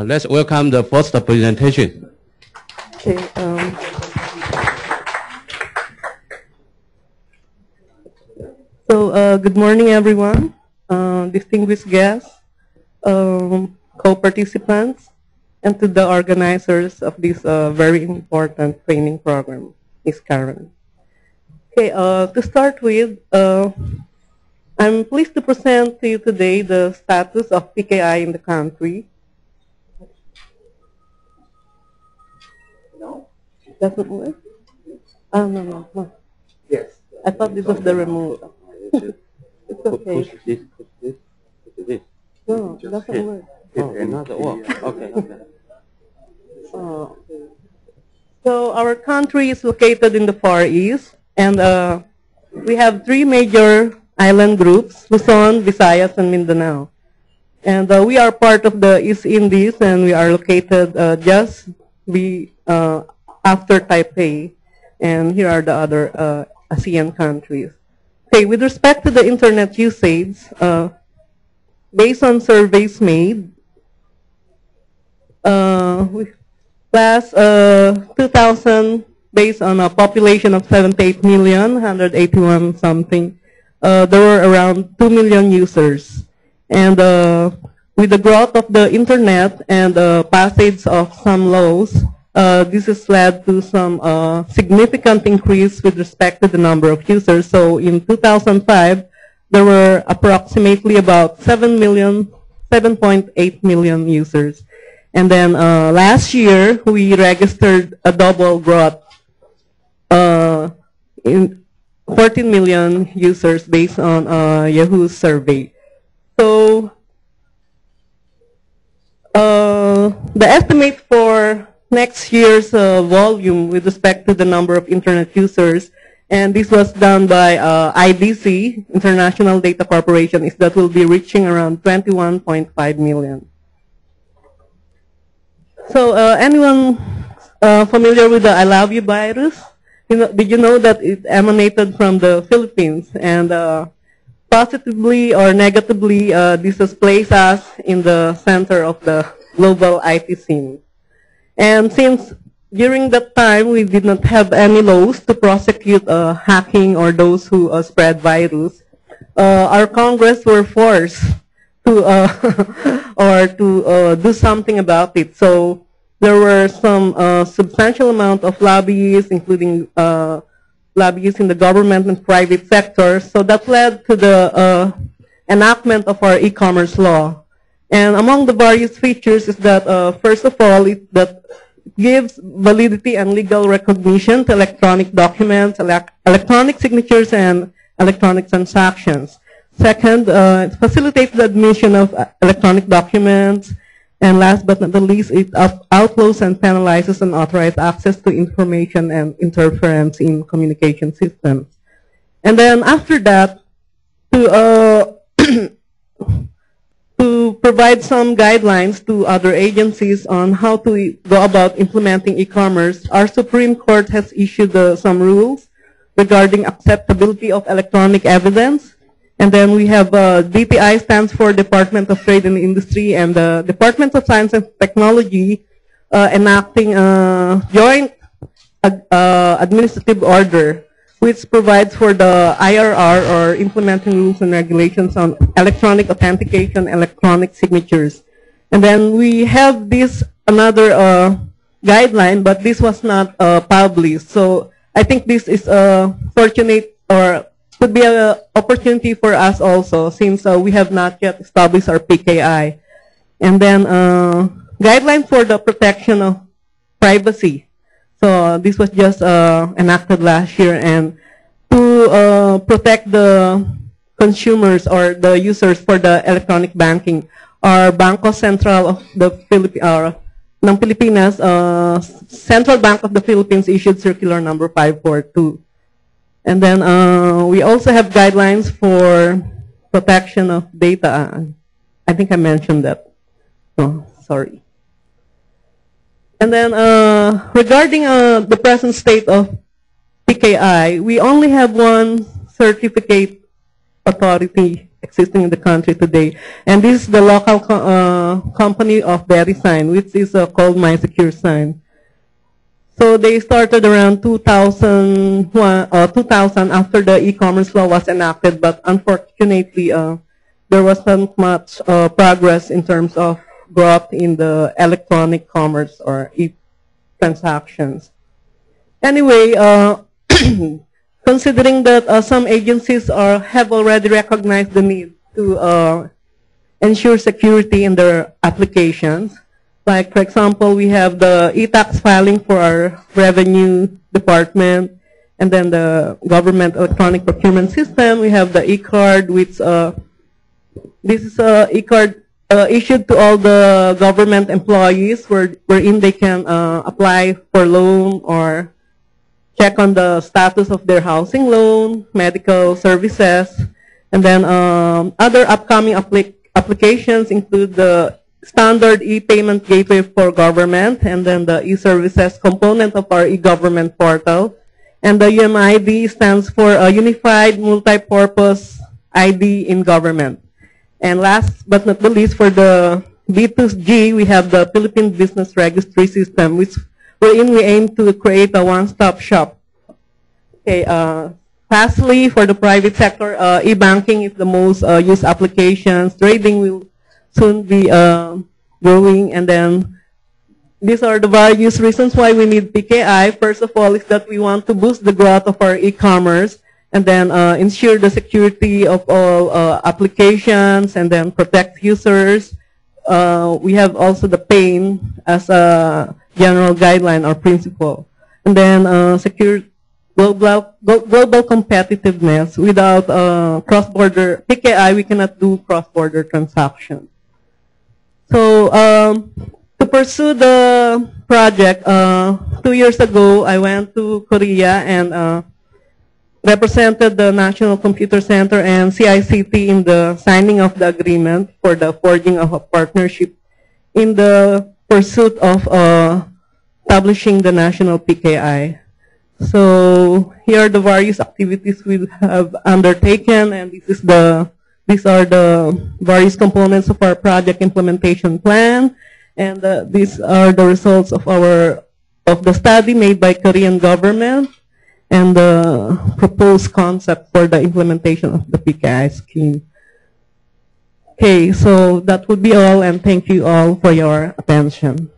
Let's welcome the first presentation. Okay. Good morning, everyone. Distinguished guests, co-participants, and to the organizers of this very important training program, Ms. Karen. Okay. To start with, I'm pleased to present to you today the status of PKI in the country. No? Doesn't work? Oh, no. Yes. I thought this was the remote. It's okay. Push this. This. No, it doesn't work. Another one. Okay. So our country is located in the Far East, and we have three major island groups: Luzon, Visayas, and Mindanao. And we are part of the East Indies, and we are located just after Taipei. And here are the other ASEAN countries. Okay, with respect to the internet usage, based on surveys made, last 2000, based on a population of 78 million, 181 something, there were around 2 million users. And with the growth of the internet and passage of some laws, this has led to some significant increase with respect to the number of users. So in 2005, there were approximately about 7.8 million users. And then last year, we registered a double growth in 14 million users based on Yahoo's survey. So the estimate for next year's volume with respect to the number of internet users, and this was done by IDC, International Data Corporation, is that we'll be reaching around 21.5 million. So anyone familiar with the I Love You virus? Did you know that it emanated from the Philippines? And positively or negatively, this has placed us in the center of the global IT scene. And since during that time we did not have any laws to prosecute hacking or those who spread virus, our Congress were forced to do something about it. So there were some substantial amount of lobbyists, including lobbyists in the government and private sector. So that led to the enactment of our e-commerce law. And among the various features is that, first of all, it gives validity and legal recognition to electronic documents, electronic signatures, and electronic transactions. Second, it facilitates the admission of electronic documents. And last but not the least, it outlaws and penalizes unauthorized access to information and interference in communication systems. And then after that, to provide some guidelines to other agencies on how to go about implementing e-commerce, our Supreme Court has issued some rules regarding acceptability of electronic evidence. And then we have DTI stands for Department of Trade and Industry, and the Department of Science and Technology enacting a joint administrative order which provides for the IRR, or implementing rules and regulations on electronic authentication, electronic signatures. And then we have this another guideline, but this was not published. So I think this is fortunate, or could be an opportunity for us also, since we have not yet established our PKI. And then guidelines for the protection of privacy. So this was just enacted last year, and to protect the consumers or the users for the electronic banking, our Bangko Sentral of the Pilipinas, Central Bank of the Philippines issued circular number 542. And then we also have guidelines for protection of data. I think I mentioned that. Oh, sorry. And then regarding the present state of PKI, we only have one certificate authority existing in the country today. And this is the local company of VeriSign, which is called MySecureSign. So they started around 2000 after the e-commerce law was enacted, but unfortunately, there wasn't much progress in terms of growth in the electronic commerce or e-transactions. Anyway, considering that some agencies have already recognized the need to ensure security in their applications, like, for example, we have the e-tax filing for our revenue department, and then the government electronic procurement system. We have the e-card, which this is a e-card issued to all the government employees, wherein they can apply for loan or check on the status of their housing loan, medical services, and then other upcoming applications include the standard e-payment gateway for government, and then the e-services component of our e-government portal. And the UMID stands for a Unified Multi-Purpose ID in Government. And last but not the least, for the B2G, we have the Philippine Business Registry System, wherein we aim to create a one-stop shop. Okay, lastly, for the private sector, e-banking is the most used applications. Trading will soon be growing, and then these are the various reasons why we need PKI. First of all is that we want to boost the growth of our e-commerce, and then ensure the security of all applications, and then protect users. We have also the PAIN as a general guideline or principle, and then secure global competitiveness. Without cross-border PKI, we cannot do cross-border transactions. So to pursue the project, 2 years ago, I went to Korea and represented the National Computer Center and CICT in the signing of the agreement for the forging of a partnership in the pursuit of establishing the national PKI. So here are the various activities we have undertaken, and these are the various components of our project implementation plan, and these are the results of the study made by Korean government and the proposed concept for the implementation of the PKI scheme. Okay, so that would be all, and thank you all for your attention.